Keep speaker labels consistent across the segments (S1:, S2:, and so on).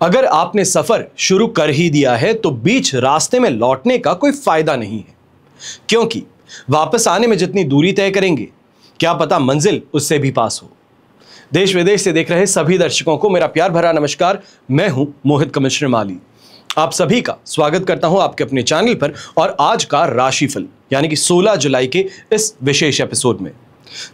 S1: अगर आपने सफर शुरू कर ही दिया है तो बीच रास्ते में लौटने का कोई फायदा नहीं है, क्योंकि वापस आने में जितनी दूरी तय करेंगे क्या पता मंजिल उससे भी पास हो। देश विदेश से देख रहे सभी दर्शकों को मेरा प्यार भरा नमस्कार। मैं हूं मोहित कमिश्नर माली। आप सभी का स्वागत करता हूं आपके अपने चैनल पर और आज का राशिफल यानी कि 16 जुलाई के इस विशेष एपिसोड में।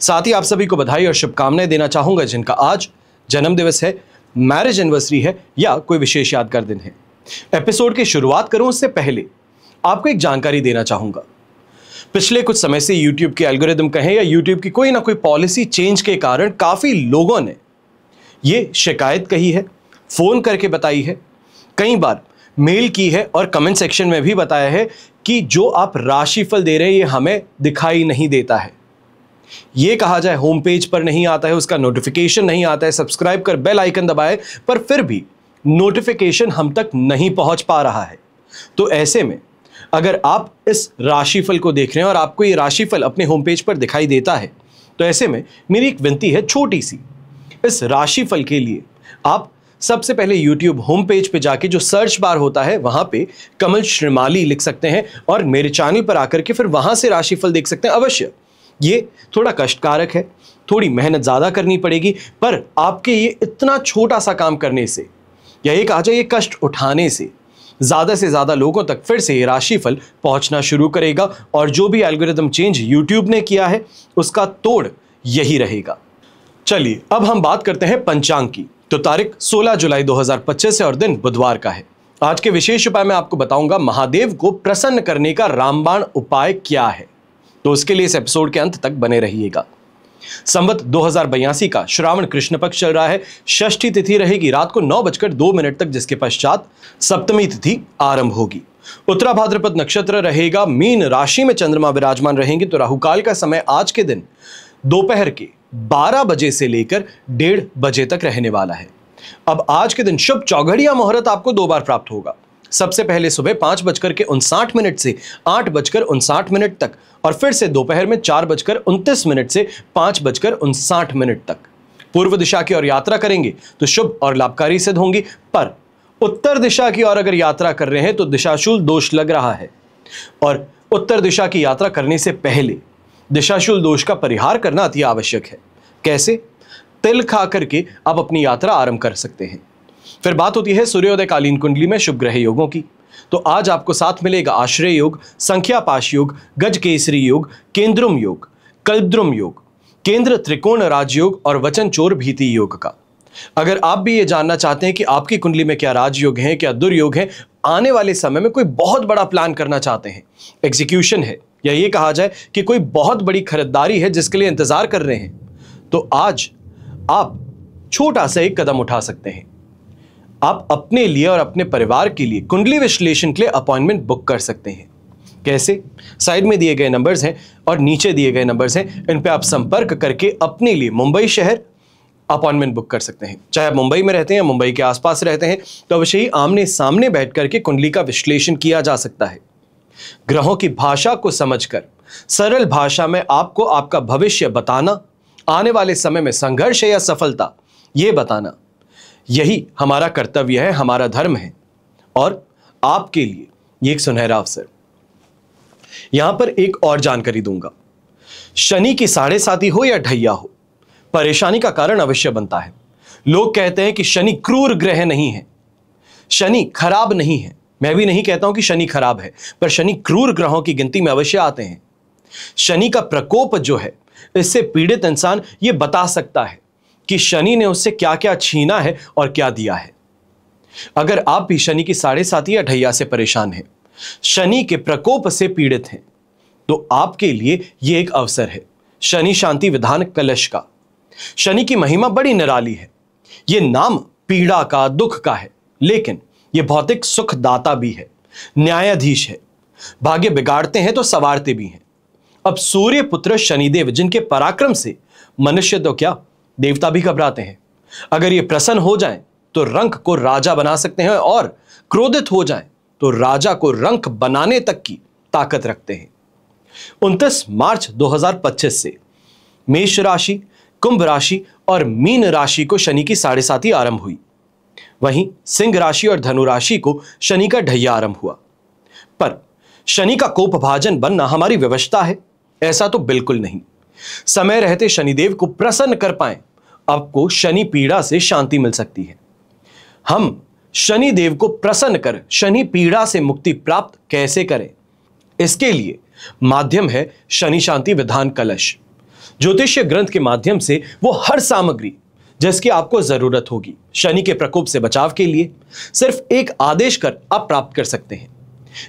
S1: साथ ही आप सभी को बधाई और शुभकामनाएं देना चाहूंगा जिनका आज जन्म दिवस है, मैरिज एनिवर्सरी है या कोई विशेष यादगार दिन है। एपिसोड की शुरुआत करूं उससे पहले आपको एक जानकारी देना चाहूंगा। पिछले कुछ समय से YouTube के एल्गोरिदम कहें या YouTube की कोई ना कोई पॉलिसी चेंज के कारण काफी लोगों ने ये शिकायत कही है, फोन करके बताई है, कई बार मेल की है और कमेंट सेक्शन में भी बताया है कि जो आप राशिफल दे रहे हैं ये हमें दिखाई नहीं देता है। ये कहा जाए होम पेज पर नहीं आता है, उसका नोटिफिकेशन नहीं आता है, सब्सक्राइब कर बेल आइकन दबाए पर फिर भी नोटिफिकेशन हम तक नहीं पहुंच पा रहा है। तो ऐसे में अगर आप इस राशिफल को देख रहे हैं और आपको ये राशिफल अपने होम पेज पर दिखाई देता है तो ऐसे में मेरी एक विनती है छोटी सी। इस राशिफल के लिए आप सबसे पहले YouTube होम पेज पे जाके जो सर्च बार होता है वहां पे कमल श्रीमाली लिख सकते हैं और मेरे चैनल पर आकर के फिर वहां से राशिफल देख सकते हैं। अवश्य ये थोड़ा कष्टकारक है, थोड़ी मेहनत ज़्यादा करनी पड़ेगी, पर आपके ये इतना छोटा सा काम करने से या ये कहा जाए ये कष्ट उठाने से ज़्यादा लोगों तक फिर से ये राशिफल पहुंचना शुरू करेगा और जो भी एल्गोरिदम चेंज YouTube ने किया है उसका तोड़ यही रहेगा। चलिए अब हम बात करते हैं पंचांग की। तो तारीख 16 जुलाई 2025 है और दिन बुधवार का है। आज के विशेष उपाय में आपको बताऊंगा महादेव को प्रसन्न करने का रामबाण उपाय क्या है, तो उसके लिए इस एपिसोड के अंत तक बने रहिएगा। संवत 2082 का श्रावण कृष्ण पक्ष चल रहा है। षष्ठी तिथि रहेगी रात को 9:02 तक, जिसके पश्चात सप्तमी तिथि आरंभ होगी। उत्तरा भाद्रपद नक्षत्र रहेगा। मीन राशि में चंद्रमा विराजमान रहेंगे। तो राहुकाल का समय आज के दिन दोपहर के 12 बजे से लेकर 1:30 बजे तक रहने वाला है। अब आज के दिन शुभ चौघड़िया मुहूर्त आपको 2 बार प्राप्त होगा। सबसे पहले सुबह 5:59 से 8:59 तक और फिर से दोपहर में 4:29 से 5:59 तक। पूर्व दिशा की ओर यात्रा करेंगे तो शुभ और लाभकारी सिद्ध होंगी, पर उत्तर दिशा की ओर अगर यात्रा कर रहे हैं तो दिशाशूल दोष लग रहा है और उत्तर दिशा की यात्रा करने से पहले दिशाशूल दोष का परिहार करना अति आवश्यक है। कैसे? तिल खा करके आप अपनी यात्रा आरंभ कर सकते हैं। फिर बात होती है सूर्योदय कालीन कुंडली में शुभ ग्रह योगों की। तो आज आपको साथ मिलेगा आश्रय योग, संख्या पाश योग, गज केसरी योग, केंद्रुम योग, कल्पद्रुम योग, केंद्र त्रिकोण राजयोग और वचन चोर भीति योग का। अगर आप भी ये जानना चाहते हैं कि आपकी कुंडली में क्या राजयोग है, क्या दुर्योग है, आने वाले समय में कोई बहुत बड़ा प्लान करना चाहते हैं, एग्जीक्यूशन है या ये कहा जाए कि कोई बहुत बड़ी खरीदारी है जिसके लिए इंतजार कर रहे हैं, तो आज आप छोटा सा एक कदम उठा सकते हैं। आप अपने लिए और अपने परिवार के लिए कुंडली विश्लेषण के लिए अपॉइंटमेंट बुक कर सकते हैं। कैसे? साइड में दिए गए नंबर्स हैं और नीचे दिए गए नंबर्स हैं, इन पे आप संपर्क करके अपने लिए मुंबई शहर अपॉइंटमेंट बुक कर सकते हैं। चाहे आप मुंबई में रहते हैं या मुंबई के आसपास रहते हैं तो अवश्य ही आमने सामने बैठ करके कुंडली का विश्लेषण किया जा सकता है। ग्रहों की भाषा को समझकर सरल भाषा में आपको आपका भविष्य बताना, आने वाले समय में संघर्ष है या सफलता ये बताना, यही हमारा कर्तव्य है, हमारा धर्म है और आपके लिए ये एक सुनहरा अवसर। यहां पर एक और जानकारी दूंगा। शनि की 7.5 हो या ढैया हो, परेशानी का कारण अवश्य बनता है। लोग कहते हैं कि शनि क्रूर ग्रह नहीं है, शनि खराब नहीं है। मैं भी नहीं कहता हूं कि शनि खराब है, पर शनि क्रूर ग्रहों की गिनती में अवश्य आते हैं। शनि का प्रकोप जो है इससे पीड़ित इंसान ये बता सकता है कि शनि ने उससे क्या क्या छीना है और क्या दिया है। अगर आप भी शनि की 7.5 या ढैया से परेशान हैं, शनि के प्रकोप से पीड़ित हैं, तो आपके लिए यह एक अवसर है शनि शांति विधान कलश का। शनि की महिमा बड़ी निराली है। यह नाम पीड़ा का, दुख का है, लेकिन यह भौतिक सुखदाता भी है, न्यायाधीश है। भाग्य बिगाड़ते हैं तो संवारते भी हैं। अब सूर्य पुत्र शनिदेव जिनके पराक्रम से मनुष्य तो क्या देवता भी घबराते हैं, अगर ये प्रसन्न हो जाएं तो रंक को राजा बना सकते हैं और क्रोधित हो जाएं तो राजा को रंक बनाने तक की ताकत रखते हैं। 29 मार्च 2025 से मेष राशि, कुंभ राशि और मीन राशि को शनि की 7.5 आरंभ हुई। वहीं सिंह राशि और धनु राशि को शनि का ढैया आरंभ हुआ। पर शनि का कोपभाजन बनना हमारी व्यवस्था है? ऐसा तो बिल्कुल नहीं। समय रहते शनिदेव को प्रसन्न कर पाएं, आपको शनि पीड़ा से शांति मिल सकती है। हम शनि देव को प्रसन्न कर शनि पीड़ा से मुक्ति प्राप्त कैसे करें? इसके लिए माध्यम है शनि शांति विधान कलश। ज्योतिषीय ग्रंथ के माध्यम से वो हर सामग्री जिसकी आपको जरूरत होगी शनि के प्रकोप से बचाव के लिए सिर्फ एक आदेश कर आप प्राप्त कर सकते हैं।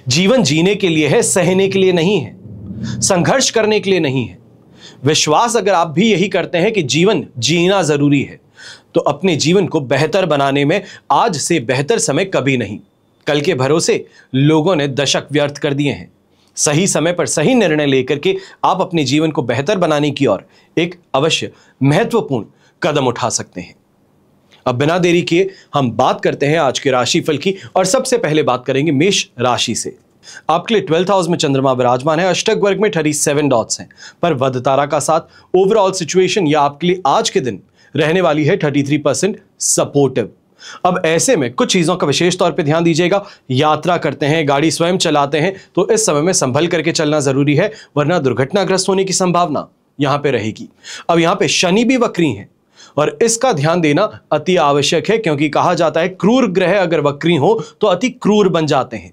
S1: जीवन जीने के लिए है, सहने के लिए नहीं है, संघर्ष करने के लिए नहीं है। विश्वास अगर आप भी यही करते हैं कि जीवन जीना जरूरी है, तो अपने जीवन को बेहतर बनाने में आज से बेहतर समय कभी नहीं। कल के भरोसे लोगों ने दशक व्यर्थ कर दिए हैं। सही समय पर सही निर्णय लेकर के आप अपने जीवन को बेहतर बनाने की ओर एक अवश्य महत्वपूर्ण कदम उठा सकते हैं। अब बिना देरी किए हम बात करते हैं आज के राशिफल की, और सबसे पहले बात करेंगे मेष राशि से। आपके लिए 12th हाउस में चंद्रमा विराजमान है, अष्टक वर्ग में 37 डॉट्स हैं, पर वध तारा का साथ ओवरऑल सिचुएशन या आपके लिए आज के दिन रहने वाली है 33% सपोर्टिव। अब ऐसे में कुछ चीजों का विशेष तौर पे ध्यान दीजिएगा। यात्रा करते हैं, गाड़ी स्वयं चलाते हैं, तो इस समय में संभल करके चलना जरूरी है, वरना दुर्घटनाग्रस्त होने की संभावना यहां पे रहेगी। अब यहां पे शनि भी वक्री है और इसका ध्यान देना अति आवश्यक है, क्योंकि कहा जाता है क्रूर ग्रह अगर वक्री हो तो अति क्रूर बन जाते हैं।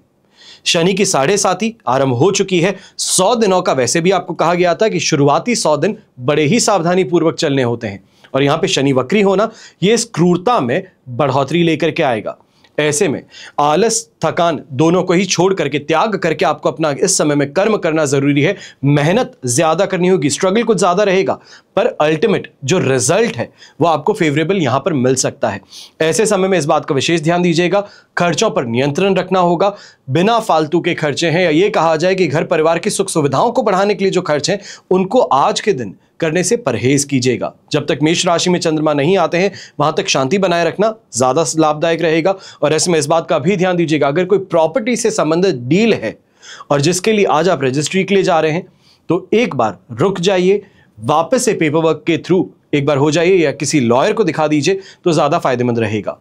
S1: शनि की 7.5 आरंभ हो चुकी है। 100 दिनों का वैसे भी आपको कहा गया था कि शुरुआती 100 दिन बड़े ही सावधानी पूर्वक चलने होते हैं, और यहां पे शनि वक्री होना ये इस क्रूरता में बढ़ोतरी लेकर के आएगा। ऐसे में आलस थकान दोनों को ही छोड़ करके, त्याग करके आपको अपना इस समय में कर्म करना जरूरी है। मेहनत ज्यादा करनी होगी, स्ट्रगल कुछ ज्यादा रहेगा, पर अल्टीमेट जो रिजल्ट है वो आपको फेवरेबल यहां पर मिल सकता है। ऐसे समय में इस बात का विशेष ध्यान दीजिएगा, खर्चों पर नियंत्रण रखना होगा। बिना फालतू के खर्चे हैं, या ये कहा जाए कि घर परिवार की सुख सुविधाओं को बढ़ाने के लिए जो खर्च हैं उनको आज के दिन करने से परहेज कीजिएगा। जब तक मेष राशि में चंद्रमा नहीं आते हैं वहां तक शांति बनाए रखना ज्यादा लाभदायक रहेगा। और ऐसे में इस बात का भी ध्यान दीजिएगा, अगर कोई प्रॉपर्टी से संबंधित डील है और जिसके लिए आज आप रजिस्ट्री के लिए जा रहे हैं, तो एक बार रुक जाइए, वापस से पेपर वर्क के थ्रू एक बार हो जाइए या किसी लॉयर को दिखा दीजिए तो ज्यादा फायदेमंद रहेगा।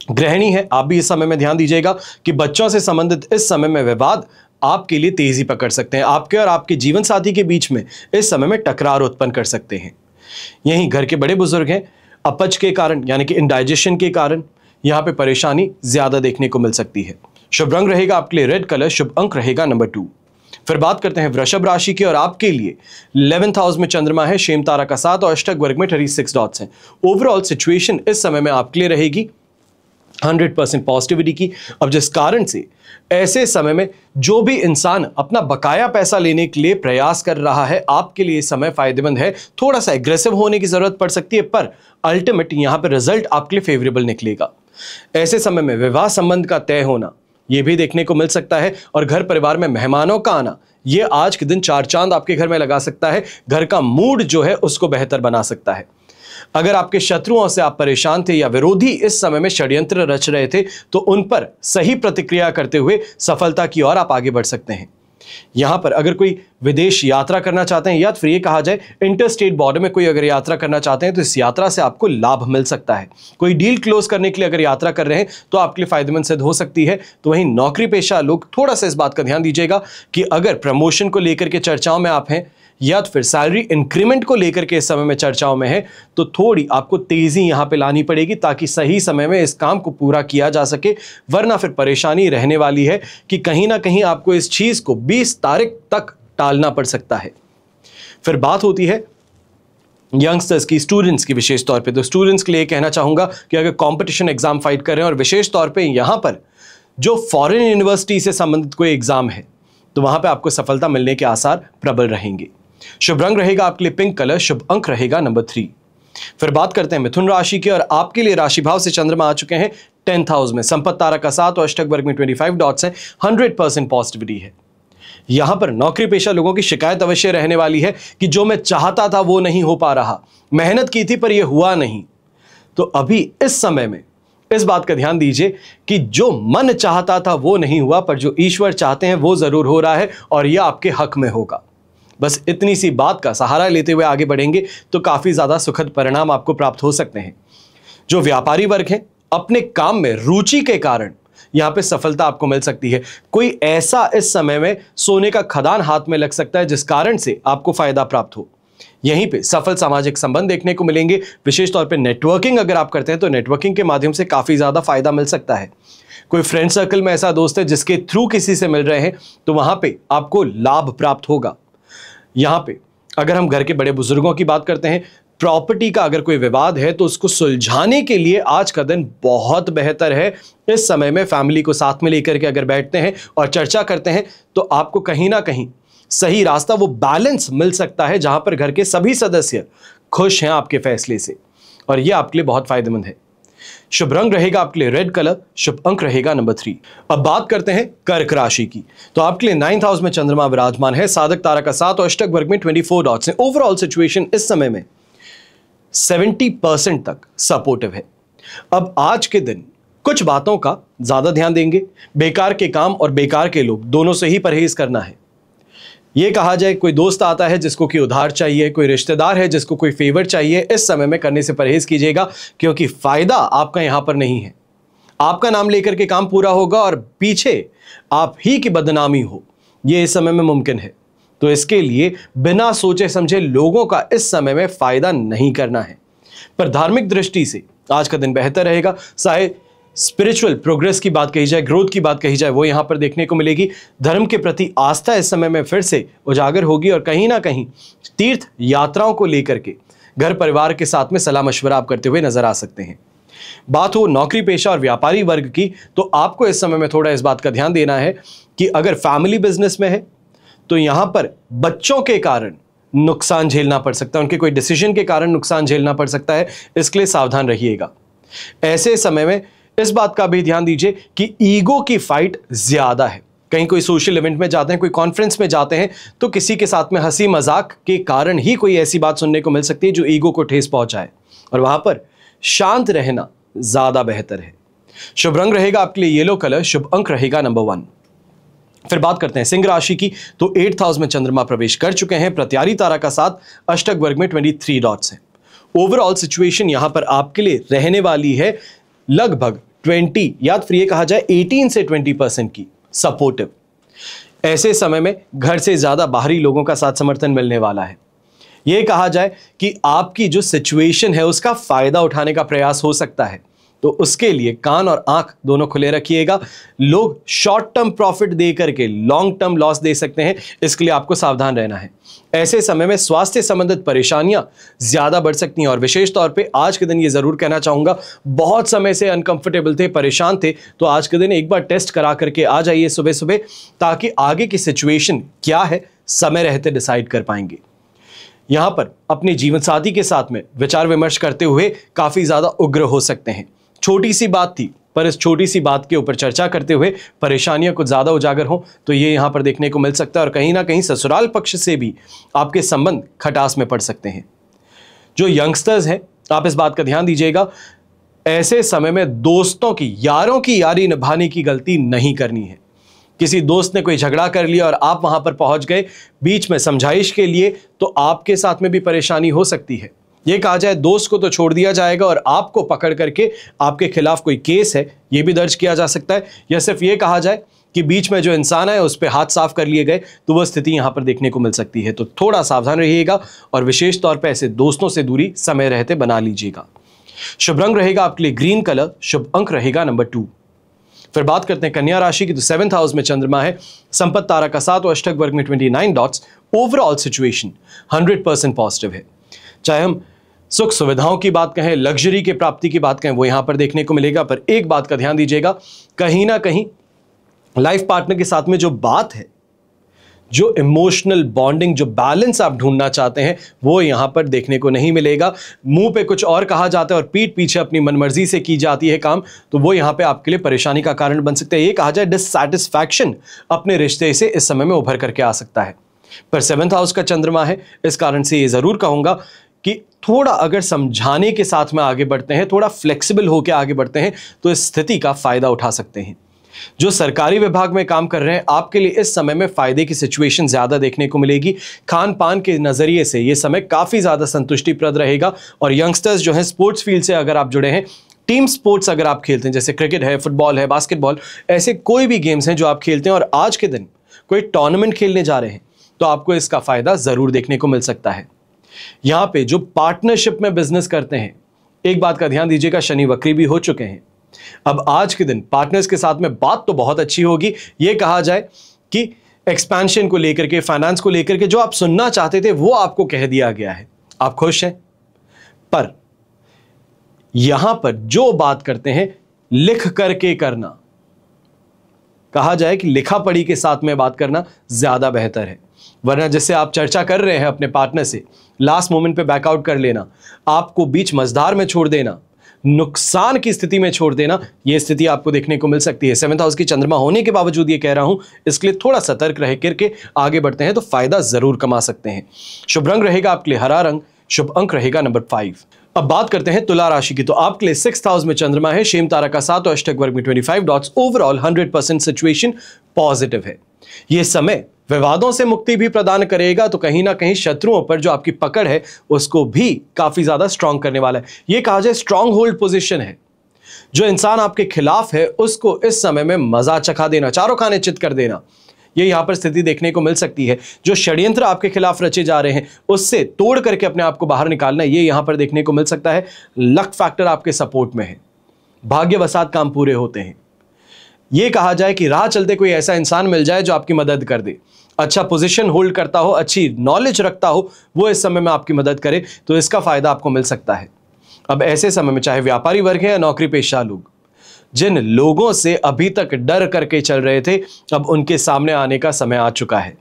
S1: गृहिणी है, आप भी इस समय में ध्यान दीजिएगा कि बच्चों से संबंधित इस समय में विवाद आपके लिए तेजी पकड़ सकते हैं। आपके और आपके जीवन साथी के बीच में इस समय में टकरार उत्पन्न कर सकते हैं। यहीं घर के बड़े बुजुर्ग हैं, अपच के कारण यानी कि इंडाइजेशन के कारण यहां पे परेशानी ज्यादा देखने को मिल सकती है। शुभ रंग रहेगा आपके लिए रेड कलर, शुभ अंक रहेगा नंबर 2। फिर बात करते हैं वृषभ राशि की, और आपके लिए 11th हाउस में चंद्रमा है, शेम तारा का साथ, और अष्टक वर्ग में 36 डॉट्स हैं। ओवरऑल सिचुएशन इस समय में आपके लिए रहेगी 100% पॉजिटिविटी की। अब जिस कारण से ऐसे समय में जो भी इंसान अपना बकाया पैसा लेने के लिए प्रयास कर रहा है, आपके लिए समय फायदेमंद है। थोड़ा सा एग्रेसिव होने की जरूरत पड़ सकती है, पर अल्टीमेट यहां पर रिजल्ट आपके लिए फेवरेबल निकलेगा। ऐसे समय में विवाह संबंध का तय होना यह भी देखने को मिल सकता है, और घर परिवार में मेहमानों का आना यह आज के दिन 4 चांद आपके घर में लगा सकता है। घर का मूड जो है उसको बेहतर बना सकता है। अगर आपके शत्रुओं से आप परेशान थे या विरोधी इस समय में षड्यंत्र रच रहे थे, तो उन पर सही प्रतिक्रिया करते हुए सफलता की ओर आप आगे बढ़ सकते हैं। यहां पर अगर कोई विदेश यात्रा करना चाहते हैं, या फिर ये कहा जाए इंटरस्टेट बॉर्डर में कोई अगर यात्रा करना चाहते हैं, तो इस यात्रा से आपको लाभ मिल सकता है। कोई डील क्लोज करने के लिए अगर यात्रा कर रहे हैं तो आपके लिए फायदेमंद सिद्ध हो सकती है। तो वहीं नौकरी पेशा लोग थोड़ा सा इस बात का ध्यान दीजिएगा कि अगर प्रमोशन को लेकर के चर्चाओं में आप हैं, या फिर सैलरी इंक्रीमेंट को लेकर के इस समय में चर्चाओं में है, तो थोड़ी आपको तेजी यहां पे लानी पड़ेगी ताकि सही समय में इस काम को पूरा किया जा सके। वरना फिर परेशानी रहने वाली है कि कहीं ना कहीं आपको इस चीज को 20 तारीख तक टालना पड़ सकता है। फिर बात होती है यंगस्टर्स की, स्टूडेंट्स की विशेष तौर पे। तो स्टूडेंट्स के लिए कहना चाहूंगा कि अगर कंपटीशन एग्जाम फाइट कर रहे हैं, और विशेष तौर पे यहां पर जो फॉरेन यूनिवर्सिटी से संबंधित कोई एग्जाम है, तो वहां पे आपको सफलता मिलने के आसार प्रबल रहेंगे। शुभ रंग रहेगा आपके लिए पिंक कलर, शुभ अंक रहेगा नंबर 3। फिर बात करते हैं मिथुन राशि की, और आपके लिए राशि भाव से चंद्रमा आ चुके हैं 10th हाउस में, संपत्ति तारा का साथ, और अष्टक वर्ग में 25 डॉट्स हैं। 100% पॉजिटिविटी है। यहां पर नौकरी पेशा लोगों की शिकायत अवश्य रहने वाली है कि जो मैं चाहता था वो नहीं हो पा रहा, मेहनत की थी पर यह हुआ नहीं। तो अभी इस समय में इस बात का ध्यान दीजिए कि जो मन चाहता था वो नहीं हुआ, पर जो ईश्वर चाहते हैं वो जरूर हो रहा है, और यह आपके हक में होगा। बस इतनी सी बात का सहारा लेते हुए आगे बढ़ेंगे तो काफी ज्यादा सुखद परिणाम आपको प्राप्त हो सकते हैं। जो व्यापारी वर्ग हैं, अपने काम में रुचि के कारण यहां पे सफलता आपको मिल सकती है। कोई ऐसा इस समय में सोने का खदान हाथ में लग सकता है जिस कारण से आपको फायदा प्राप्त हो। यहीं पे सफल सामाजिक संबंध देखने को मिलेंगे। विशेष तौर पे नेटवर्किंग अगर आप करते हैं तो नेटवर्किंग के माध्यम से काफी ज्यादा फायदा मिल सकता है। कोई फ्रेंड सर्कल में ऐसा दोस्त है जिसके थ्रू किसी से मिल रहे हैं तो वहां पे आपको लाभ प्राप्त होगा। यहां पे अगर हम घर के बड़े बुजुर्गों की बात करते हैं, प्रॉपर्टी का अगर कोई विवाद है तो उसको सुलझाने के लिए आज का दिन बहुत बेहतर है। इस समय में फैमिली को साथ में लेकर के अगर बैठते हैं और चर्चा करते हैं तो आपको कहीं ना कहीं सही रास्ता, वो बैलेंस मिल सकता है जहां पर घर के सभी सदस्य खुश हैं आपके फैसले से, और यह आपके लिए बहुत फायदेमंद है। शुभ रंग रहेगा आपके लिए रेड कलर, शुभ अंक रहेगा नंबर 3। अब बात करते हैं कर्क राशि की। तो आपके लिए 9th हाउस में चंद्रमा विराजमान है, साधक तारा का 7 और अष्टक वर्ग में 24 डॉट्स हैं। ओवरऑल सिचुएशन इस समय में 70% तक सपोर्टिव है। अब आज के दिन कुछ बातों का ज्यादा ध्यान देंगे। बेकार के काम और बेकार के लोग दोनों से ही परहेज करना है। यह कहा जाए कोई दोस्त आता है जिसको कि उधार चाहिए, कोई रिश्तेदार है जिसको कोई फेवर चाहिए, इस समय में करने से परहेज कीजिएगा क्योंकि फायदा आपका यहां पर नहीं है। आपका नाम लेकर के काम पूरा होगा और पीछे आप ही की बदनामी हो, यह इस समय में मुमकिन है। तो इसके लिए बिना सोचे समझे लोगों का इस समय में फायदा नहीं करना है। पर धार्मिक दृष्टि से आज का दिन बेहतर रहेगा। चाहे स्पिरिचुअल प्रोग्रेस की बात कही जाए, ग्रोथ की बात कही जाए, वो यहां पर देखने को मिलेगी। धर्म के प्रति आस्था इस समय में फिर से उजागर होगी और कहीं ना कहीं तीर्थ यात्राओं को लेकर के घर परिवार के साथ में सलाह मशवरा आप करते हुए नजर आ सकते हैं। बात हो नौकरी पेशा और व्यापारी वर्ग की, तो आपको इस समय में थोड़ा इस बात का ध्यान देना है कि अगर फैमिली बिजनेस में है तो यहां पर बच्चों के कारण नुकसान झेलना पड़ सकता है, उनके कोई डिसीजन के कारण नुकसान झेलना पड़ सकता है, इसके लिए सावधान रहिएगा। ऐसे समय में इस बात का भी ध्यान दीजिए कि ईगो की फाइट ज्यादा है। कहीं कोई सोशल इवेंट में जाते हैं, कोई कॉन्फ्रेंस में जाते हैं तो किसी के साथ में हंसी मजाक के कारण ही कोई ऐसी बात सुनने को मिल सकती है जो ईगो को ठेस पहुंचाए, और वहां पर शांत रहना ज्यादा बेहतर है। शुभ रंग रहेगा आपके लिए येलो कलर, शुभ अंक रहेगा नंबर 1। फिर बात करते हैं सिंह राशि की। तो 8th हाउस में चंद्रमा प्रवेश कर चुके हैं, प्रत्यारी तारा का 7, अष्टक वर्ग में 23 डॉट्स हैं। ओवरऑल सिचुएशन यहां पर आपके लिए रहने वाली है लगभग 20 या फिर ये कहा जाए 18 से 20% की सपोर्टिव। ऐसे समय में घर से ज्यादा बाहरी लोगों का साथ समर्थन मिलने वाला है। यह कहा जाए कि आपकी जो सिचुएशन है उसका फायदा उठाने का प्रयास हो सकता है, तो उसके लिए कान और आंख दोनों खुले रखिएगा। लोग शॉर्ट टर्म प्रॉफिट दे करके लॉन्ग टर्म लॉस दे सकते हैं, इसके लिए आपको सावधान रहना है। ऐसे समय में स्वास्थ्य संबंधित परेशानियां ज्यादा बढ़ सकती हैं, और विशेष तौर पे आज के दिन ये जरूर कहना चाहूंगा, बहुत समय से अनकंफर्टेबल थे, परेशान थे, तो आज के दिन एक बार टेस्ट करा करके आ जाइए सुबह सुबह, ताकि आगे की सिचुएशन क्या है समय रहते डिसाइड कर पाएंगे। यहां पर अपने जीवन साथी के साथ में विचार विमर्श करते हुए काफी ज्यादा उग्र हो सकते हैं। छोटी सी बात थी, पर इस छोटी सी बात के ऊपर चर्चा करते हुए परेशानियां कुछ ज्यादा उजागर हो तो ये यहां पर देखने को मिल सकता है, और कहीं ना कहीं ससुराल पक्ष से भी आपके संबंध खटास में पड़ सकते हैं। जो यंगस्टर्स हैं, आप इस बात का ध्यान दीजिएगा, ऐसे समय में दोस्तों की, यारों की यारी निभाने की गलती नहीं करनी है। किसी दोस्त ने कोई झगड़ा कर लिया और आप वहां पर पहुंच गए बीच में समझाइश के लिए, तो आपके साथ में भी परेशानी हो सकती है। यह कहा जाए दोस्त को तो छोड़ दिया जाएगा और आपको पकड़ करके आपके खिलाफ कोई केस है यह भी दर्ज किया जा सकता है, या सिर्फ यह कहा जाए कि बीच में जो इंसान है उस पर हाथ साफ कर लिए गए, तो वह स्थिति यहां पर देखने को मिल सकती है। तो थोड़ा सावधान रहिएगा और विशेष तौर पर ऐसे दोस्तों से दूरी समय रहते बना लीजिएगा। शुभ रंग रहेगा आपके लिए ग्रीन कलर, शुभ अंक रहेगा नंबर 2। फिर बात करते हैं कन्या राशि की। तो 7th हाउस में चंद्रमा है, संपत्ति तारा का 7 और अष्टक वर्ग में 29 डॉट्स। ओवरऑल सिचुएशन 100% पॉजिटिव है। चाहे हम सुख सुविधाओं की बात कहें, लग्जरी के प्राप्ति की बात कहें, वो यहां पर देखने को मिलेगा। पर एक बात का ध्यान दीजिएगा, कहीं ना कहीं लाइफ पार्टनर के साथ में जो बात है, जो इमोशनल बॉन्डिंग, जो बैलेंस आप ढूंढना चाहते हैं, वो यहां पर देखने को नहीं मिलेगा। मुंह पे कुछ और कहा जाता है और पीठ पीछे अपनी मनमर्जी से की जाती है काम, तो वो यहां पे आपके लिए परेशानी का कारण बन सकता है। ये कहा जाए डिससैटिस्फैक्शन अपने रिश्ते से इस समय में उभर करके आ सकता है। पर 7th हाउस का चंद्रमा है, इस कारण से ये जरूर कहूंगा कि थोड़ा अगर समझाने के साथ में आगे बढ़ते हैं, थोड़ा फ्लेक्सिबल होकर आगे बढ़ते हैं, तो इस स्थिति का फायदा उठा सकते हैं। जो सरकारी विभाग में काम कर रहे हैं, आपके लिए इस समय में फायदे की सिचुएशन ज्यादा देखने को मिलेगी। खान पान के नजरिए से यह समय काफी ज्यादा संतुष्टिप्रद रहेगा। और यंगस्टर्स जो हैं, स्पोर्ट्स फील्ड से अगर आप जुड़े हैं, टीम स्पोर्ट्स अगर आप खेलते हैं, जैसे क्रिकेट है, फुटबॉल है, बास्केटबॉल, ऐसे कोई भी गेम्स हैं जो आप खेलते हैं और आज के दिन कोई टूर्नामेंट खेलने जा रहे हैं, तो आपको इसका फायदा जरूर देखने को मिल सकता है। यहां पे जो पार्टनरशिप में बिजनेस करते हैं, एक बात का ध्यान दीजिएगा, शनि वक्री भी हो चुके हैं। अब आज के दिन पार्टनर्स के साथ में बात तो बहुत अच्छी होगी। यह कहा जाए कि एक्सपेंशन को लेकर के, फाइनेंस को लेकर के जो आप सुनना चाहते थे वो आपको कह दिया गया है, आप खुश हैं। पर यहां पर जो बात करते हैं लिख करके करना, कहा जाए कि लिखा पढ़ी के साथ में बात करना ज्यादा बेहतर है। वरना जैसे आप चर्चा कर रहे हैं अपने पार्टनर से, लास्ट मोमेंट पे बैकआउट कर लेना, आपको बीच मझधार में छोड़ देना, नुकसान की स्थिति में छोड़ देना, यह स्थिति आपको देखने को मिल सकती है। 7th हाउस की चंद्रमा होने के बावजूद ये कह रहा हूं, इसके लिए थोड़ा सतर्क रह करके आगे बढ़ते हैं तो फायदा जरूर कमा सकते हैं। शुभ रंग रहेगा आपके लिए हरा रंग, शुभ अंक रहेगा नंबर 5। अब बात करते हैं तुला राशि की। तो आपके लिए 6th हाउस में चंद्रमा है, शेम तारा का 7 और अष्टक वर्ग में 25 डॉट्स। ओवरऑल 100% सिचुएशन पॉजिटिव है। यह समय विवादों से मुक्ति भी प्रदान करेगा, तो कहीं ना कहीं शत्रुओं पर जो आपकी पकड़ है उसको भी काफी ज्यादा स्ट्रांग करने वाला है। यह कहा जाए स्ट्रांग होल्ड पोजीशन है। जो इंसान आपके खिलाफ है उसको इस समय में मजा चखा देना, चारों खाने चित कर देना, ये यहां पर स्थिति देखने को मिल सकती है। जो षड्यंत्र आपके खिलाफ रचे जा रहे हैं उससे तोड़ करके अपने आप को बाहर निकालना, ये यहां पर देखने को मिल सकता है। लक फैक्टर आपके सपोर्ट में है, भाग्यवशात काम पूरे होते हैं। यह कहा जाए कि राह चलते कोई ऐसा इंसान मिल जाए जो आपकी मदद कर दे, अच्छा पोजीशन होल्ड करता हो, अच्छी नॉलेज रखता हो, वो इस समय में आपकी मदद करे, तो इसका फायदा आपको मिल सकता है। अब ऐसे समय में चाहे व्यापारी वर्ग है या नौकरी पेशा लोग, जिन लोगों से अभी तक डर करके चल रहे थे, अब उनके सामने आने का समय आ चुका है,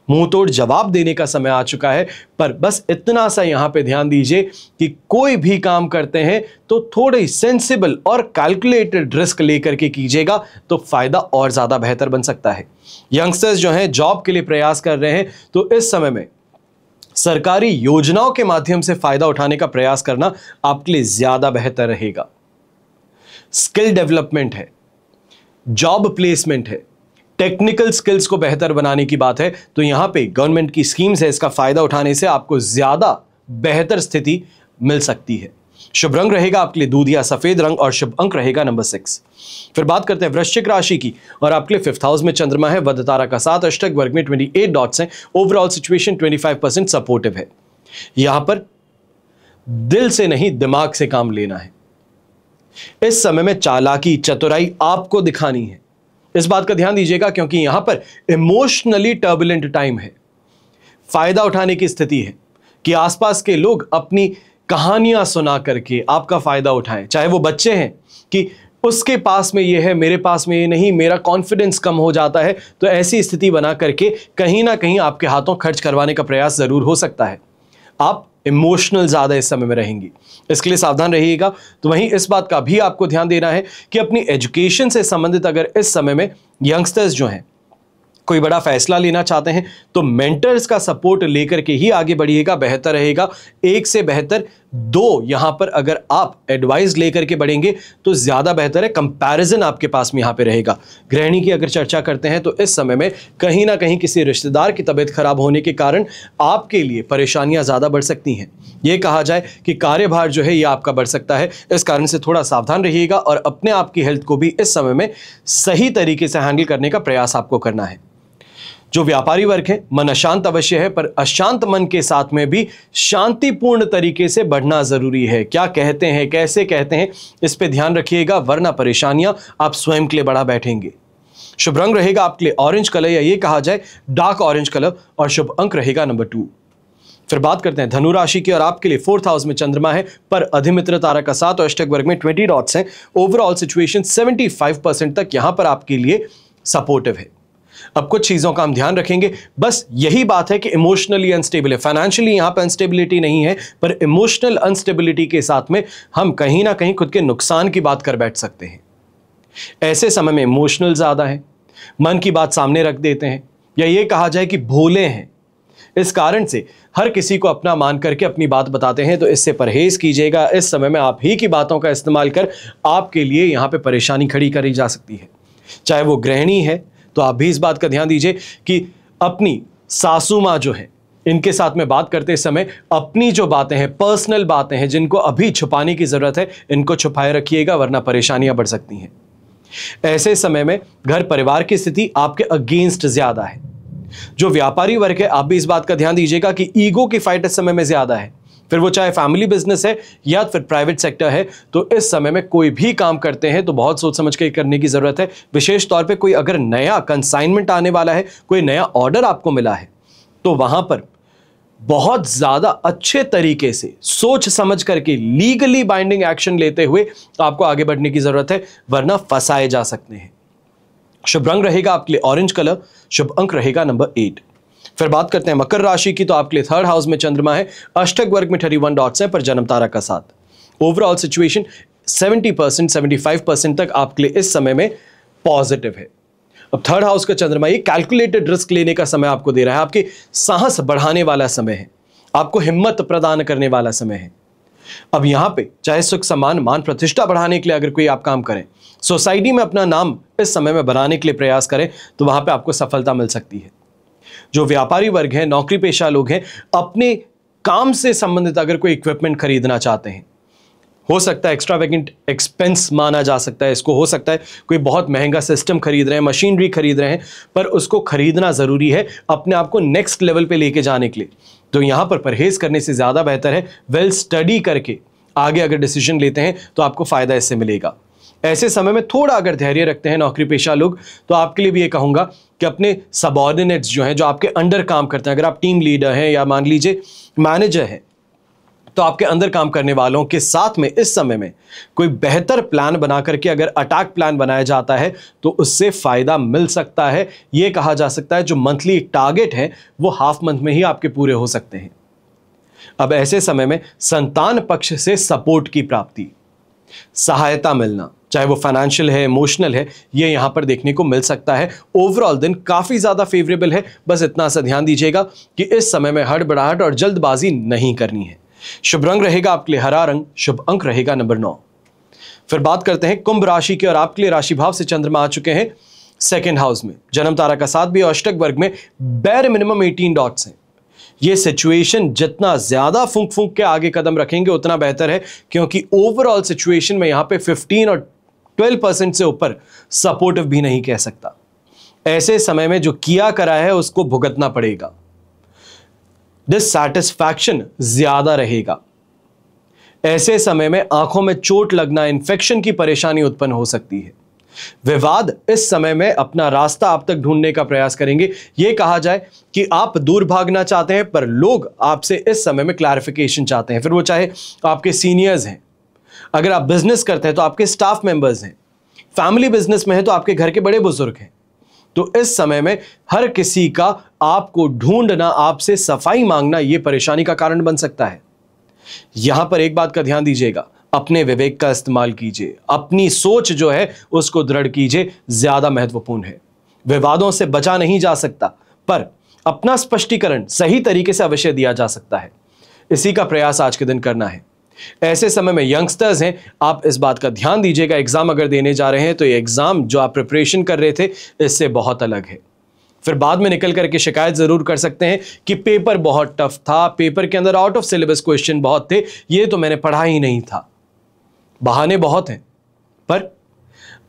S1: मुंह तोड़ जवाब देने का समय आ चुका है। पर बस इतना सा यहां पे ध्यान दीजिए कि कोई भी काम करते हैं तो थोड़ी सेंसिबल और कैलकुलेटेड रिस्क लेकर के कीजिएगा, तो फायदा और ज्यादा बेहतर बन सकता है। यंगस्टर्स जो हैं जॉब के लिए प्रयास कर रहे हैं, तो इस समय में सरकारी योजनाओं के माध्यम से फायदा उठाने का प्रयास करना आपके लिए ज्यादा बेहतर रहेगा। स्किल डेवलपमेंट है, जॉब प्लेसमेंट है, टेक्निकल स्किल्स को बेहतर बनाने की बात है, तो यहां पे गवर्नमेंट की स्कीम्स है, इसका फायदा उठाने से आपको ज्यादा बेहतर स्थिति मिल सकती है। शुभ रंग रहेगा आपके लिए दूधिया सफेद रंग और शुभ अंक रहेगा नंबर 6। फिर बात करते हैं वृश्चिक राशि की, और आपके लिए 5th हाउस में चंद्रमा है, वध तारा का 7, अष्टक वर्ग में 28 डॉट्स हैं। ओवरऑल सिचुएशन 25% सपोर्टिव है। यहां पर दिल से नहीं दिमाग से काम लेना है। इस समय में चालाकी चतुराई आपको दिखानी है, इस बात का ध्यान दीजिएगा, क्योंकि यहां पर इमोशनली टर्बुलेंट टाइम है। फायदा उठाने की स्थिति है कि आसपास के लोग अपनी कहानियां सुना करके आपका फायदा उठाएं, चाहे वो बच्चे हैं कि उसके पास में ये है, मेरे पास में ये नहीं, मेरा कॉन्फिडेंस कम हो जाता है, तो ऐसी स्थिति बना करके कहीं ना कहीं आपके हाथों खर्च करवाने का प्रयास जरूर हो सकता है। आप इमोशनल ज्यादा इस समय में रहेंगी, इसके लिए सावधान रहिएगा। तो वहीं इस बात का भी आपको ध्यान देना है कि अपनी एजुकेशन से संबंधित अगर इस समय में यंगस्टर्स जो हैं कोई बड़ा फैसला लेना चाहते हैं, तो मेंटर्स का सपोर्ट लेकर के ही आगे बढ़िएगा, बेहतर रहेगा। एक से बेहतर 2 यहां पर अगर आप एडवाइस लेकर के बढ़ेंगे तो ज्यादा बेहतर है। कंपैरिजन आपके पास में यहां पे रहेगा। गृहिणी की अगर चर्चा करते हैं तो इस समय में कहीं ना कहीं किसी रिश्तेदार की तबीयत खराब होने के कारण आपके लिए परेशानियां ज्यादा बढ़ सकती हैं। यह कहा जाए कि कार्यभार जो है यह आपका बढ़ सकता है, इस कारण से थोड़ा सावधान रहिएगा और अपने आप की हेल्थ को भी इस समय में सही तरीके से हैंडल करने का प्रयास आपको करना है। जो व्यापारी वर्ग है, मन अशांत अवश्य है, पर अशांत मन के साथ में भी शांतिपूर्ण तरीके से बढ़ना जरूरी है। क्या कहते हैं, कैसे कहते हैं, इस पे ध्यान रखिएगा, वरना परेशानियां आप स्वयं के लिए बढ़ा बैठेंगे। शुभ रंग रहेगा आपके लिए ऑरेंज कलर, या ये कहा जाए डार्क ऑरेंज कलर, और शुभ अंक रहेगा नंबर 2। फिर बात करते हैं धनु राशि की, और आपके लिए 4th हाउस में चंद्रमा है, पर अधिमित्र तारा का 7 और अष्टक वर्ग में 20 डॉट्स हैं। ओवरऑल सिचुएशन 75% तक यहां पर आपके लिए सपोर्टिव है। अब कुछ चीजों का हम ध्यान रखेंगे, बस यही बात है कि इमोशनली अनस्टेबल है। फाइनेंशियली यहां पर अनस्टेबिलिटी नहीं है, पर इमोशनल अनस्टेबिलिटी के साथ में हम कहीं ना कहीं खुद के नुकसान की बात कर बैठ सकते हैं। ऐसे समय में इमोशनल ज्यादा है, मन की बात सामने रख देते हैं, या ये कहा जाए कि भोले हैं। इस कारण से हर किसी को अपना मान करके अपनी बात बताते हैं, तो इससे परहेज कीजिएगा। इस समय में आप ही की बातों का इस्तेमाल कर आपके लिए यहां पे परेशानी खड़ी करी जा सकती है। चाहे वो गृहिणी है तो आप भी इस बात का ध्यान दीजिए कि अपनी सासू माँ जो है इनके साथ में बात करते समय अपनी जो बातें हैं, पर्सनल बातें हैं, जिनको अभी छुपाने की जरूरत है, इनको छुपाए रखिएगा, वरना परेशानियां बढ़ सकती हैं। ऐसे समय में घर परिवार की स्थिति आपके अगेंस्ट ज्यादा है। जो व्यापारी वर्ग है, आप भी इस बात का ध्यान दीजिएगा कि ईगो की फाइट इस समय में ज्यादा है, फिर वो चाहे फैमिली बिजनेस है या फिर प्राइवेट सेक्टर है। तो इस समय में कोई भी काम करते हैं तो बहुत सोच समझ के करने की जरूरत है। विशेष तौर पे कोई अगर नया कंसाइनमेंट आने वाला है, कोई नया ऑर्डर आपको मिला है, तो वहां पर बहुत ज्यादा अच्छे तरीके से सोच समझ करके लीगली बाइंडिंग एक्शन लेते हुए आपको आगे बढ़ने की जरूरत है, वरना फंसाए जा सकते हैं। शुभ रंग रहेगा आपके लिए ऑरेंज कलर, शुभ अंक रहेगा नंबर 8। फिर बात करते हैं मकर राशि की, तो आपके लिए 3rd हाउस में चंद्रमा है, अष्टक वर्ग में 31 डॉट्स है, पर जन्म तारा का साथ। ओवरऑल सिचुएशन 70% 75% तक आपके लिए इस समय में पॉजिटिव है। अब 3rd हाउस का चंद्रमा ये कैलकुलेटेड रिस्क लेने का समय आपको दे रहा है, आपके साहस बढ़ाने वाला समय है, आपको हिम्मत प्रदान करने वाला समय है। अब यहां पे चाहे सुख सम्मान मान प्रतिष्ठा बढ़ाने के लिए अगर कोई आप काम करें, सोसाइटी में अपना नाम इस समय में बनाने के लिए प्रयास करें, तो वहां पे आपको सफलता मिल सकती है। जो व्यापारी वर्ग है, नौकरी पेशा लोग हैं, अपने काम से संबंधित अगर कोई इक्विपमेंट खरीदना चाहते हैं, हो सकता है एक्स्ट्रावेगेंट एक्सपेंस माना जा सकता है इसको, हो सकता है कोई बहुत महंगा सिस्टम खरीद रहे हैं, मशीनरी खरीद रहे हैं, पर उसको खरीदना जरूरी है अपने आप को नेक्स्ट लेवल पे लेके जाने के लिए। तो यहां पर परहेज करने से ज्यादा बेहतर है वेल स्टडी करके आगे अगर डिसीजन लेते हैं तो आपको फायदा इससे मिलेगा। ऐसे समय में थोड़ा अगर धैर्य रखते हैं नौकरी पेशा लोग, तो आपके लिए भी ये कहूंगा कि अपने सबऑर्डिनेट्स जो हैं, जो आपके अंडर काम करते हैं, अगर आप टीम लीडर हैं या मान लीजिए मैनेजर हैं, तो आपके अंदर काम करने वालों के साथ में इस समय में कोई बेहतर प्लान बना करके अगर अटैक प्लान बनाया जाता है तो उससे फायदा मिल सकता है। यह कहा जा सकता है जो मंथली टारगेट है वो हाफ मंथ में ही आपके पूरे हो सकते हैं। अब ऐसे समय में संतान पक्ष से सपोर्ट की प्राप्ति, सहायता मिलना, चाहे वो फाइनेंशियल है, इमोशनल है, ये यहां पर देखने को मिल सकता है। ओवरऑल दिन काफी ज्यादा फेवरेबल है। बस इतना सा ध्यान दीजिएगा कि इस समय में हड़बड़ाहट और जल्दबाजी नहीं करनी है। शुभ रंग रहेगा आपके लिए हरा रंग, शुभ अंक रहेगा नंबर 9। फिर बात करते हैं कुंभ राशि की, और आपके लिए राशि भाव से चंद्रमा आ चुके हैं 2nd हाउस में, जन्म तारा का साथ भी, अष्टक वर्ग में बैर मिनिमम 18 डॉट्स हैं। ये सिचुएशन जितना ज्यादा फूंक फूंक के आगे कदम रखेंगे उतना बेहतर है, क्योंकि ओवरऑल सिचुएशन में यहां पे 15 और 12% से ऊपर सपोर्टिव भी नहीं कह सकता। ऐसे समय में जो किया करा है उसको भुगतना पड़ेगा, डिससैटिस्फैक्शन ज्यादा रहेगा। ऐसे समय में आंखों में चोट लगना, इन्फेक्शन की परेशानी उत्पन्न हो सकती है। विवाद इस समय में अपना रास्ता आप तक ढूंढने का प्रयास करेंगे। यह कहा जाए कि आप दूर भागना चाहते हैं, पर लोग आपसे इस समय में क्लैरिफिकेशन चाहते हैं, फिर वो चाहे आपके सीनियर्स हैं, अगर आप बिजनेस करते हैं तो आपके स्टाफ मेंबर्स हैं, फैमिली बिजनेस में है तो आपके घर के बड़े बुजुर्ग हैं। तो इस समय में हर किसी का आपको ढूंढना, आपसे सफाई मांगना, यह परेशानी का कारण बन सकता है। यहां पर एक बात का ध्यान दीजिएगा, अपने विवेक का इस्तेमाल कीजिए, अपनी सोच जो है उसको दृढ़ कीजिए, ज्यादा महत्वपूर्ण है। विवादों से बचा नहीं जा सकता, पर अपना स्पष्टीकरण सही तरीके से अवश्य दिया जा सकता है। इसी का प्रयास आज के दिन करना है। ऐसे समय में यंगस्टर्स हैं, आप इस बात का ध्यान दीजिएगा, एग्जाम अगर देने जा रहे हैं तो ये एग्जाम जो आप प्रिपरेशन कर रहे थे इससे बहुत अलग है। फिर बाद में निकल करके शिकायत जरूर कर सकते हैं कि पेपर बहुत टफ था, पेपर के अंदर आउट ऑफ सिलेबस क्वेश्चन बहुत थे, ये तो मैंने पढ़ा ही नहीं था। बहाने बहुत हैं, पर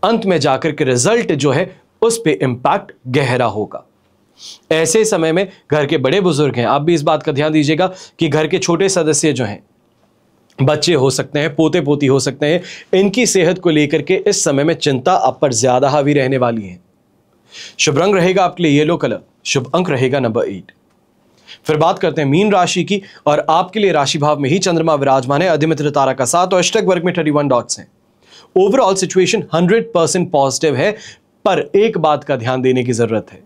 S1: अंत में जाकर के रिजल्ट जो है उस पे इंपैक्ट गहरा होगा। ऐसे समय में घर के बड़े बुजुर्ग हैं, आप भी इस बात का ध्यान दीजिएगा कि घर के छोटे सदस्य जो हैं, बच्चे हो सकते हैं, पोते पोती हो सकते हैं, इनकी सेहत को लेकर के इस समय में चिंता आप पर ज्यादा हावी रहने वाली है। शुभ रंग रहेगा आपके लिए येलो कलर, शुभ अंक रहेगा नंबर 8। फिर बात करते हैं मीन राशि की, और आपके लिए राशि भाव में ही चंद्रमा विराजमान है, अधिमित्र तारा का साथ, और अष्टक वर्ग में 31 डॉट्स हैं। ओवरऑल सिचुएशन 100% पॉजिटिव है, पर एक बात का ध्यान देने की जरूरत है,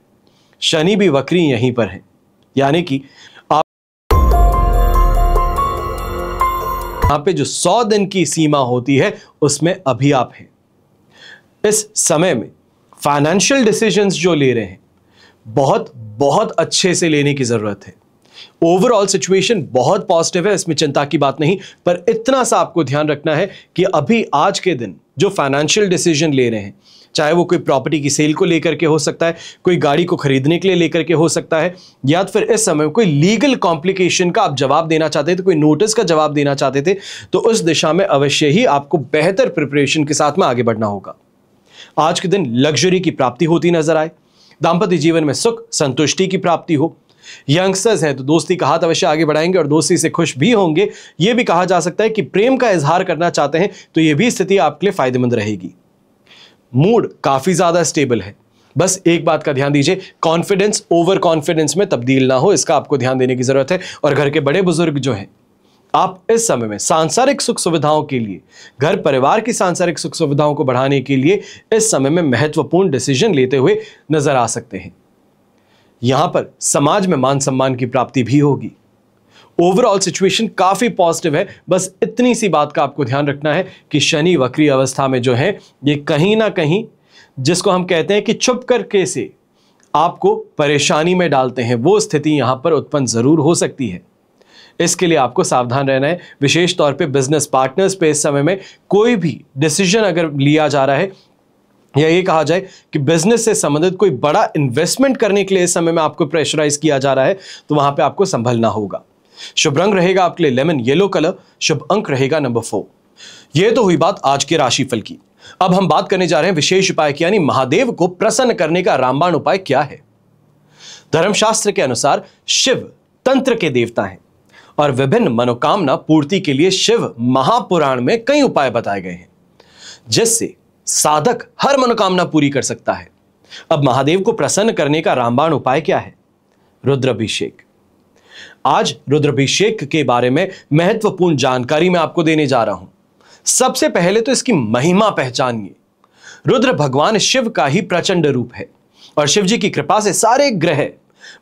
S1: शनि भी वक्री यहीं पर है, यानी कि यहां पे जो 100 दिन की सीमा होती है उसमें अभी आप हैं। इस समय में फाइनेंशियल डिसीजंस जो ले रहे हैं बहुत बहुत अच्छे से लेने की जरूरत है। ओवरऑल सिचुएशन बहुत पॉजिटिव है, इसमें चिंता की बात नहीं, पर इतना सा आपको ध्यान रखना है कि अभी आज के दिन जो फाइनेंशियल डिसीजन ले रहे हैं, चाहे वो कोई प्रॉपर्टी की सेल को लेकर के हो सकता है, कोई गाड़ी को खरीदने के लिए लेकर के हो सकता है, या फिर इस समय कोई लीगल कॉम्प्लिकेशन का आप जवाब देना चाहते थे, कोई नोटिस का जवाब देना चाहते थे, तो उस दिशा में अवश्य ही आपको बेहतर प्रिपरेशन के साथ में आगे बढ़ना होगा। आज के दिन लग्जरी की प्राप्ति होती नजर आए, दाम्पत्य जीवन में सुख संतुष्टि की प्राप्ति हो। यंगस्टर्स हैं तो दोस्ती का हाथ अवश्य आगे बढ़ाएंगे और दोस्ती से खुश भी होंगे। यह भी कहा जा सकता है कि प्रेम का इजहार करना चाहते हैं तो यह भी स्थिति आपके लिए फायदेमंद रहेगी। मूड काफी ज्यादा स्टेबल है, बस एक बात का ध्यान दीजिए, कॉन्फिडेंस ओवर कॉन्फिडेंस में तब्दील ना हो, इसका आपको ध्यान देने की जरूरत है। और घर के बड़े बुजुर्ग जो हैं, आप इस समय में सांसारिक सुख सुविधाओं के लिए, घर परिवार की सांसारिक सुख सुविधाओं को बढ़ाने के लिए इस समय में महत्वपूर्ण डिसीजन लेते हुए नजर आ सकते हैं। यहां पर समाज में मान सम्मान की प्राप्ति भी होगी। ओवरऑल सिचुएशन काफी पॉजिटिव है। बस इतनी सी बात का आपको ध्यान रखना है कि शनि वक्री अवस्था में जो है, ये कहीं ना कहीं जिसको हम कहते हैं कि छुप करके से आपको परेशानी में डालते हैं, वो स्थिति यहां पर उत्पन्न जरूर हो सकती है। इसके लिए आपको सावधान रहना है। विशेष तौर पे बिजनेस पार्टनर्स पे इस समय में कोई भी डिसीजन अगर लिया जा रहा है, या ये कहा जाए कि बिजनेस से संबंधित कोई बड़ा इन्वेस्टमेंट करने के लिए इस समय में आपको प्रेशराइज किया जा रहा है, तो वहां पे आपको संभलना होगा। शुभ रंग रहेगा आपके लिए लेमन येलो कलर, शुभ अंक रहेगा नंबर 4। यह तो हुई बात आज के राशिफल की। अब हम बात करने जा रहे हैं विशेष उपाय की, यानी महादेव को प्रसन्न करने का रामबाण उपाय क्या है। धर्मशास्त्र के अनुसार शिव तंत्र के देवता हैं और विभिन्न मनोकामना पूर्ति के लिए शिव महापुराण में कई उपाय बताए गए हैं, जिससे साधक हर मनोकामना पूरी कर सकता है। अब महादेव को प्रसन्न करने का रामबाण उपाय क्या है? रुद्राभिषेक। आज रुद्राभिषेक के बारे में महत्वपूर्ण जानकारी मैं आपको देने जा रहा हूं। सबसे पहले तो इसकी महिमा पहचानिए। रुद्र भगवान शिव का ही प्रचंड रूप है और शिव जी की कृपा से सारे ग्रह,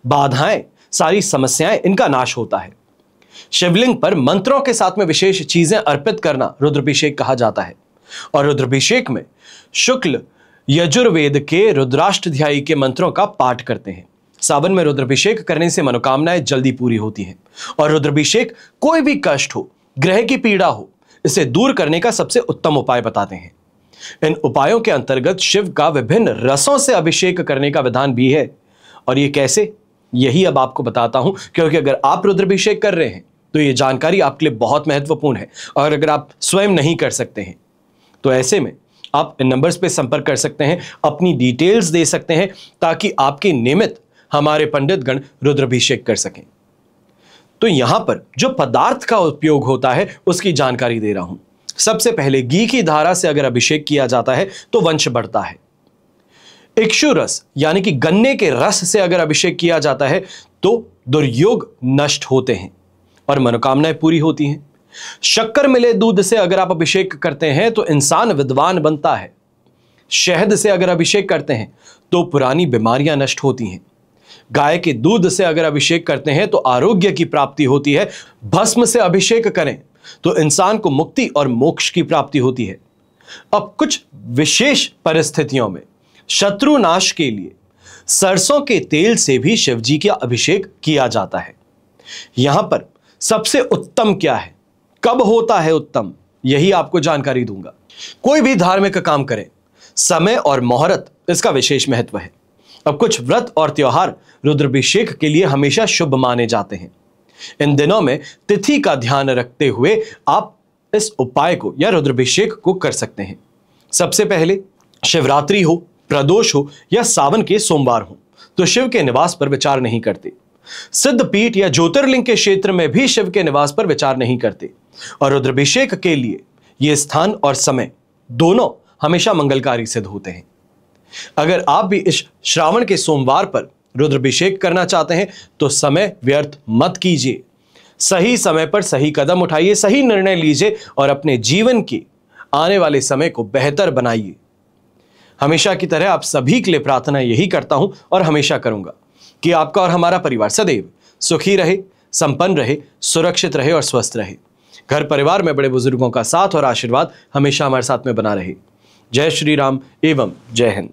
S1: बाधाएं, सारी समस्याएं, इनका नाश होता है। शिवलिंग पर मंत्रों के साथ में विशेष चीजें अर्पित करना रुद्राभिषेक कहा जाता है। और रुद्राभिषेक में शुक्ल यजुर्वेद के रुद्राष्टध्यायी के मंत्रों का पाठ करते हैं। सावन में रुद्राभिषेक करने से मनोकामनाएं जल्दी पूरी होती हैं और रुद्राभिषेक कोई भी कष्ट हो, ग्रह की पीड़ा हो, इसे दूर करने का सबसे उत्तम उपाय बताते हैं। इन उपायों के अंतर्गत शिव का विभिन्न रसों से अभिषेक करने का विधान भी है। और ये कैसे, यही अब आपको बताता हूं, क्योंकि अगर आप रुद्राभिषेक कर रहे हैं तो ये जानकारी आपके लिए बहुत महत्वपूर्ण है। और अगर आप स्वयं नहीं कर सकते हैं तो ऐसे में आप इन नंबर्स पे संपर्क कर सकते हैं, अपनी डिटेल्स दे सकते हैं, ताकि आपके निमित्त हमारे पंडित गण रुद्राभिषेक कर सकें। तो यहां पर जो पदार्थ का उपयोग होता है उसकी जानकारी दे रहा हूं। सबसे पहले घी की धारा से अगर अभिषेक किया जाता है तो वंश बढ़ता है। इक्षु रस यानी कि गन्ने के रस से अगर अभिषेक किया जाता है तो दुर्योग नष्ट होते हैं और मनोकामनाएं पूरी होती हैं। शक्कर मिले दूध से अगर आप अभिषेक करते हैं तो इंसान विद्वान बनता है। शहद से अगर अभिषेक करते हैं तो पुरानी बीमारियां नष्ट होती हैं। गाय के दूध से अगर अभिषेक करते हैं तो आरोग्य की प्राप्ति होती है। भस्म से अभिषेक करें तो इंसान को मुक्ति और मोक्ष की प्राप्ति होती है। अब कुछ विशेष परिस्थितियों में शत्रु नाश के लिए सरसों के तेल से भी शिव जी का अभिषेक किया जाता है। यहां पर सबसे उत्तम क्या है, कब होता है उत्तम, यही आपको जानकारी दूंगा। कोई भी धार्मिक काम करें, समय और मुहूर्त इसका विशेष महत्व है। अब कुछ व्रत और त्योहार रुद्राभिषेक के लिए हमेशा शुभ माने जाते हैं। इन दिनों में तिथि का ध्यान रखते हुए आप इस उपाय को या रुद्राभिषेक को कर सकते हैं। सबसे पहले शिवरात्रि हो, प्रदोष हो या सावन के सोमवार हो तो शिव के निवास पर विचार नहीं करते। सिद्ध पीठ या ज्योतिर्लिंग के क्षेत्र में भी शिव के निवास पर विचार नहीं करते। और रुद्राभिषेक के लिए यह स्थान और समय दोनों हमेशा मंगलकारी सिद्ध होते हैं। अगर आप भी इस श्रावण के सोमवार पर रुद्राभिषेक करना चाहते हैं तो समय व्यर्थ मत कीजिए। सही समय पर सही कदम उठाइए, सही निर्णय लीजिए और अपने जीवन के आने वाले समय को बेहतर बनाइए। हमेशा की तरह आप सभी के लिए प्रार्थना यही करता हूं और हमेशा करूंगा कि आपका और हमारा परिवार सदैव सुखी रहे, संपन्न रहे, सुरक्षित रहे और स्वस्थ रहे। घर परिवार में बड़े बुजुर्गों का साथ और आशीर्वाद हमेशा हमारे साथ में बना रहे। जय श्री राम एवं जय हिंद।